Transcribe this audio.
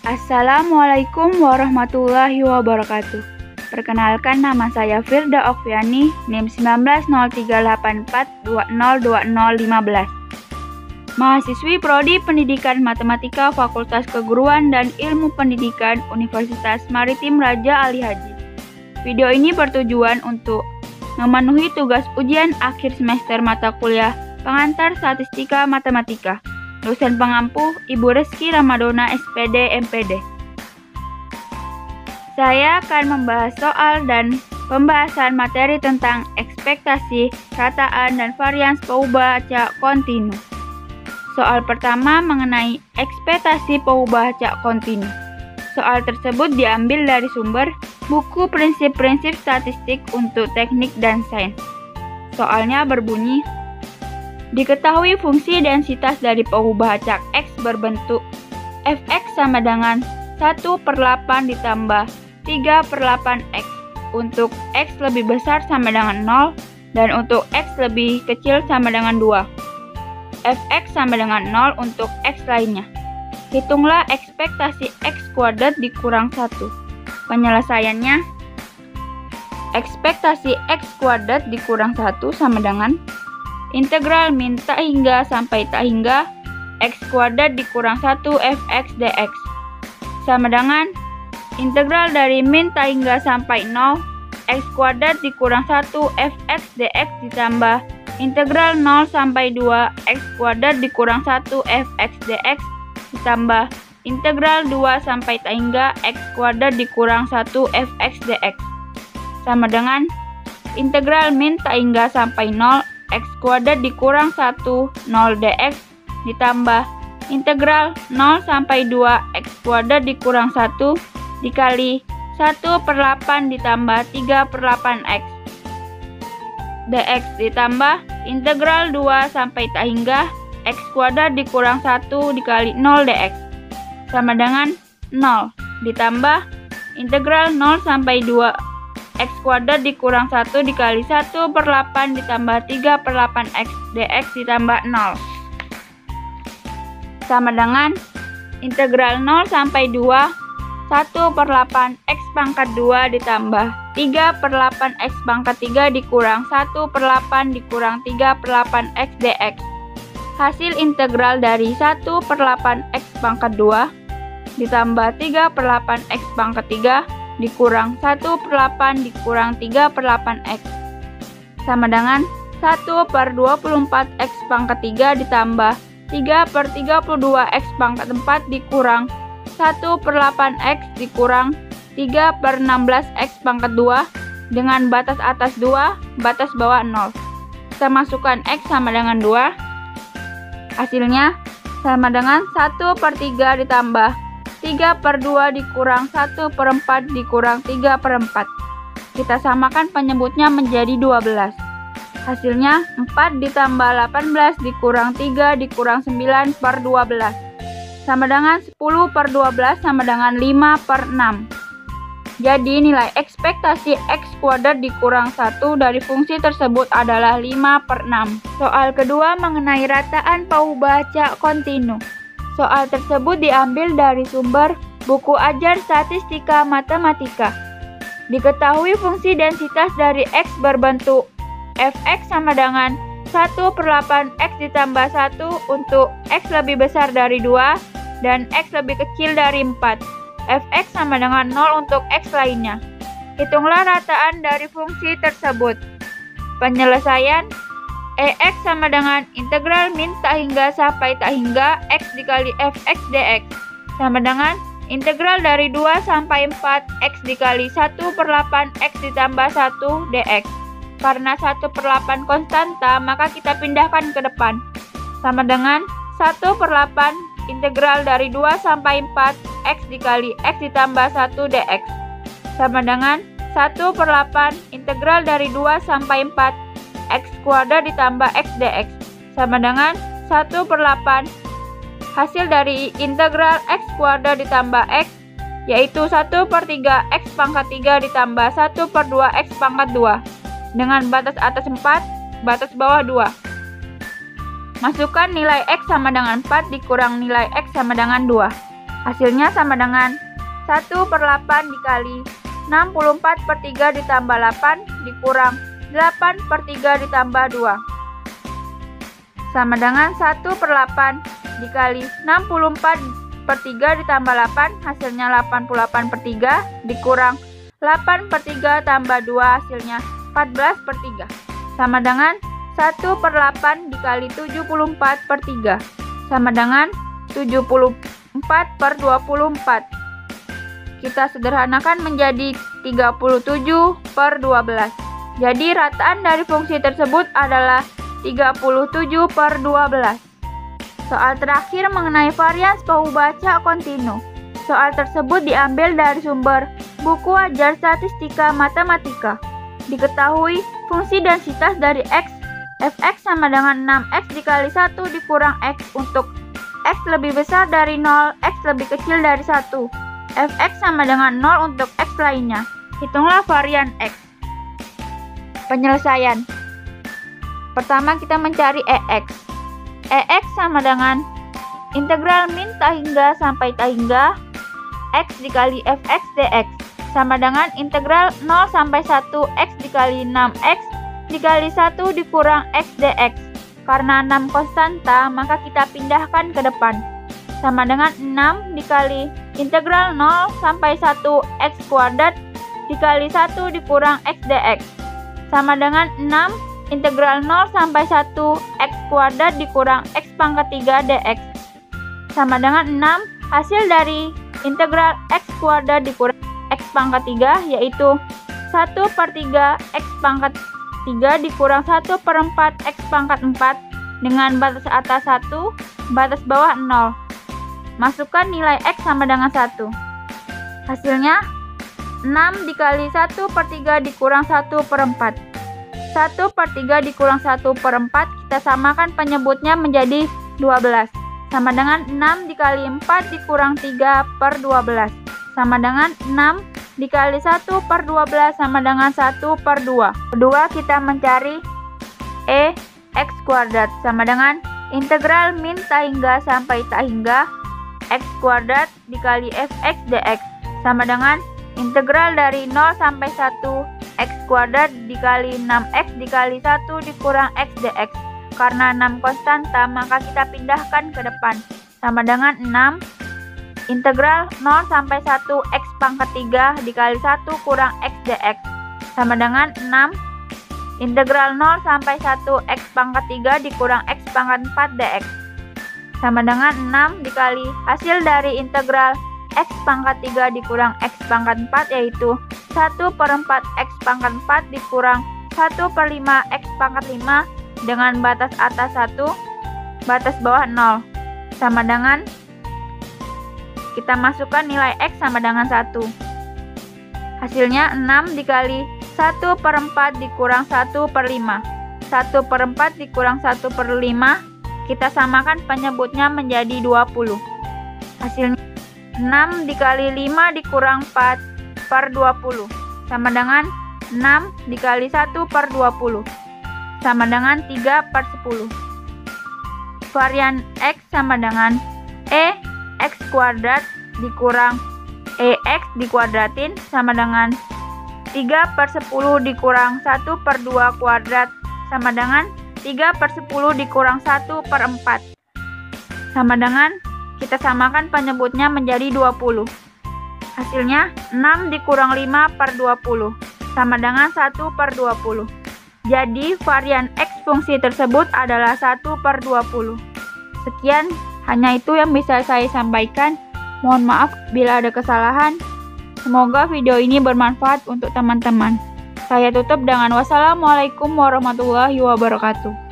Assalamualaikum warahmatullahi wabarakatuh. Perkenalkan, nama saya Firda Okviani, NIM 190384202015. Mahasiswi Prodi Pendidikan Matematika Fakultas Keguruan dan Ilmu Pendidikan Universitas Maritim Raja Ali Haji. Video ini bertujuan untuk memenuhi tugas ujian akhir semester mata kuliah pengantar statistika matematika. Dosen pengampu Ibu Reski Ramadona SPD MPD. Saya akan membahas soal dan pembahasan materi tentang ekspektasi, rataan, dan varians Paubaca kontinu. Soal pertama mengenai ekspektasi Paubaca kontinu. Soal tersebut diambil dari sumber buku Prinsip-prinsip Statistik untuk Teknik dan Sains. Soalnya berbunyi, diketahui fungsi densitas dari Paubaca X berbentuk fx sama dengan 1/8 ditambah 3/8x untuk x lebih besar sama dengan 0 dan untuk x lebih kecil sama dengan 2. Fx sama dengan 0 untuk x lainnya. Hitunglah ekspektasi x kuadrat dikurang 1. Penyelesaiannya, ekspektasi x kuadrat dikurang 1 sama dengan integral min tak hingga sampai tak hingga x kuadrat dikurang 1 fx dx sama dengan integral dari min tak hingga sampai 0 x kuadrat dikurang 1 fx dx ditambah integral 0 sampai 2 x kuadrat dikurang 1 fx dx ditambah integral 2 sampai tak hingga x kuadrat dikurang 1 fx dx sama dengan integral min tak hingga sampai 0 x kuadrat dikurang 1 0 dx ditambah integral 0 sampai 2 x kuadrat dikurang 1 dikali 1/8 ditambah 3/8x dx ditambah integral 2 sampai tak hingga x kuadrat dikurang 1 dikali 0 dx sama dengan 0 ditambah integral 0 sampai 2 x kuadrat dikurang 1 dikali 1/8 ditambah 3/8x dx ditambah 0 sama dengan integral 0 sampai 2 1/8 x pangkat 2 ditambah 3/8 x pangkat 3 dikurang 1/8 dikurang 3/8x dx. Hasil integral dari 1/8 x pangkat 2 ditambah 3/8 x pangkat 3 dikurang 1/8 dikurang 3/8x sama dengan 1/24 x pangkat 3 ditambah 3/32 x pangkat 4 dikurang 1/8x dikurang 3/16 x pangkat 2 dengan batas atas 2, batas bawah 0. Kita masukkan x sama dengan 2. Hasilnya sama dengan 1/3 ditambah 3/2 dikurang 1/4 dikurang 3/4. Kita samakan penyebutnya menjadi 12. Hasilnya 4 ditambah 18 dikurang 3 dikurang 9/12. Sama dengan 10/12 sama dengan 5/6. Jadi nilai ekspektasi x kuadrat dikurang 1 dari fungsi tersebut adalah 5/6. Soal kedua mengenai rataan Paubaca kontinu. Soal tersebut diambil dari sumber buku ajar statistika matematika. Diketahui fungsi densitas dari x berbentuk fx sama dengan 1/8x ditambah 1 untuk x lebih besar dari 2 dan x lebih kecil dari 4. Fx sama dengan 0 untuk x lainnya. Hitunglah rataan dari fungsi tersebut. Penyelesaian, Ex sama dengan integral min tak hingga sampai tak hingga x dikali fx dx sama dengan integral dari 2 sampai 4 x dikali 1/8 x ditambah 1 dx. Karena 1/8 konstanta, maka kita pindahkan ke depan. Sama dengan 1/8 integral dari 2 sampai 4 x dikali x ditambah 1 dx. Sama dengan 1/8 integral dari 2 sampai 4 x kuadrat ditambah x dx sama dengan 1/8 hasil dari integral x kuadrat ditambah x yaitu 1/3 x pangkat 3 ditambah 1/2 x pangkat 2 dengan batas atas 4, batas bawah 2. Masukkan nilai x sama dengan 4 dikurang nilai x sama dengan 2. Hasilnya sama dengan 1/8 dikali 64/3 ditambah 8 dikurang 8/3 ditambah 2. Sama dengan 1/8 dikali 64/3 ditambah 8, hasilnya 88/3 dikurang 8/3 tambah 2, hasilnya 14/3. Sama dengan 1/8 dikali 74/3 sama dengan 74/24. Kita sederhanakan menjadi 37/12. Jadi rataan dari fungsi tersebut adalah 37/12. Soal terakhir mengenai varians baca kontinu. Soal tersebut diambil dari sumber buku ajar statistika matematika. Diketahui fungsi densitas dari x, fx sama dengan 6x dikali 1 dikurang x untuk x lebih besar dari 0, x lebih kecil dari 1. Fx sama dengan 0 untuk x lainnya. Hitunglah varian x. Penyelesaian. Pertama kita mencari EX. EX sama dengan integral min tak hingga sampai tak hingga x dikali fx dx sama dengan integral 0 sampai 1 x dikali 6x dikali 1 dikurang x dx. Karena 6 konstanta, maka kita pindahkan ke depan. Sama dengan 6 dikali integral 0 sampai 1 x kuadrat dikali 1 dikurang x dx. Sama dengan 6 integral 0 sampai 1 x kuadrat dikurang x pangkat 3 dx. Sama dengan 6 hasil dari integral x kuadrat dikurang x pangkat 3 yaitu 1/3 x pangkat 3 dikurang 1/4 x pangkat 4 dengan batas atas 1, batas bawah 0. Masukkan nilai x sama dengan 1. Hasilnya 6 dikali 1/3 dikurang 1/4. 1/3 dikurang 1/4 kita samakan penyebutnya menjadi 12. Sama dengan 6 dikali 4 dikurang 3/12. Sama dengan 6 dikali 1/12 sama dengan 1/2. Kedua kita mencari x kuadrat sama dengan integral min tak hingga sampai tak hingga x kuadrat dikali fx dx sama dengan integral dari 0 sampai 1 x kuadrat dikali 6x dikali 1 dikurang x dx. Karena 6 konstanta maka kita pindahkan ke depan. Sama dengan 6 integral 0 sampai 1 x pangkat 3 dikali 1 kurang x dx sama dengan 6 integral 0 sampai 1 x pangkat 3 dikurang x pangkat 4 dx sama dengan 6 dikali hasil dari integral x pangkat 3 dikurang x pangkat 4 yaitu 1/4 x pangkat 4 dikurang 1/5 x pangkat 5 dengan batas atas 1, batas bawah 0. Sama dengan kita masukkan nilai x sama dengan 1. Hasilnya 6 dikali 1/4 dikurang 1/5. 1/4 dikurang 1/5 kita samakan penyebutnya menjadi 20. Hasilnya 6 dikali 5 dikurang 4/20 sama dengan 6 dikali 1/20 sama dengan 3/10. Varian x sama dengan x kuadrat dikurang x dikuadratin sama dengan 3/10 dikurang 1/2 kuadrat sama dengan 3/10 dikurang 1/4 sama dengan kita samakan penyebutnya menjadi 20. Hasilnya 6 dikurang 5/20 sama dengan 1/20. Jadi varian x fungsi tersebut adalah 1/20. Sekian, hanya itu yang bisa saya sampaikan. Mohon maaf bila ada kesalahan. Semoga video ini bermanfaat untuk teman-teman. Saya tutup dengan wassalamualaikum warahmatullahi wabarakatuh.